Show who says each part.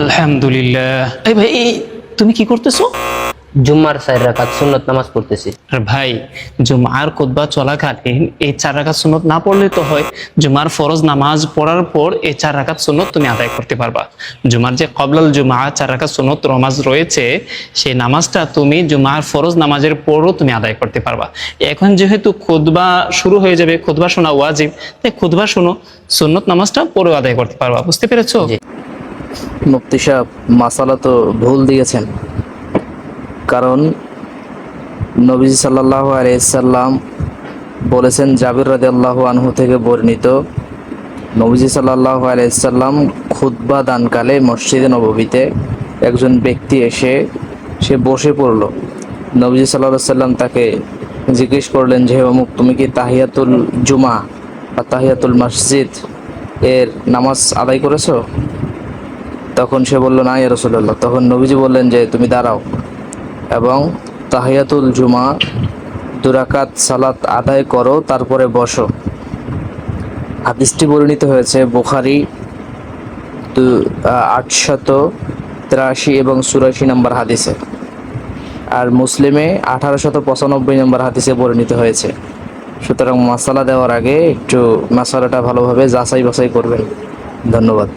Speaker 1: আলহামদুলিল্লাহ। এই ভাই, তুমি কি করতেছো?
Speaker 2: জুম্মার 4 রাকাত সুন্নত নামাজ পড়তেছি।
Speaker 1: আর ভাই, জুমার খুতবা চলাকালীন এই 4 রাকাত সুন্নত না পড়লে তো হয়। জুমার ফরজ নামাজ পড়ার পর এই 4 রাকাত সুন্নত তুমি আদায় করতে পারবা। জুমার যে কবলাল জুমা 4 রাকাত সুন্নত নামাজ রয়েছে, সেই নামাজটা তুমি জুমার ফরজ নামাজের পরও তুমি আদায় করতে পারবা। এখন যেহেতু খুতবা শুরু হয়ে যাবে, খুতবা শোনা ওয়াজিব, তাই খুতবা শোনো, সুন্নত নামাজটা পরেও আদায় করতে পারবা। বুঝতে পেরেছো?
Speaker 2: জি।
Speaker 3: মুফতি সাহেব, মাসালা তো ভুল দিয়েছেন। কারণ নবীজি সাল্লাল্লাহু আলাইহি সাল্লাম বলেছেন, জাবির রাদিয়াল্লাহু আনহু থেকে বর্ণিত, নবীজি সাল্লাল্লাহু আলাইহি সাল্লাম খুতবা দানকালে মসজিদে নববীতে একজন ব্যক্তি এসে সে বসে পড়ল। নবীজি সাল্লাল্লাহু আলাইহি সাল্লাম তাকে জিজ্ঞেস করলেন যে, হে অমুক, তুমি কি তাহিয়াতুল জুমা বা তাহিয়াতুল মসজিদ এর নামাজ আদায় করেছো? তখন সে বলল, না ইয়া রাসূলুল্লাহ। তখন নবীজি বললেন যে, তুমি দাঁড়াও এবং তাহিয়াতুল জুমা 2 রাকাত সালাত আদায় করো, তারপরে বসো। হাদিসটি বর্ণিত হয়েছে বুখারী 883 এবং 84 নম্বর হাদিসে, আর মুসলিমে 1895 নম্বর হাদিসে বর্ণিত হয়েছে। সুতরাং মাসালা দেওয়ার আগে একটু মাসালাটা ভালোভাবে যাচাই বাছাই করবেন। ধন্যবাদ।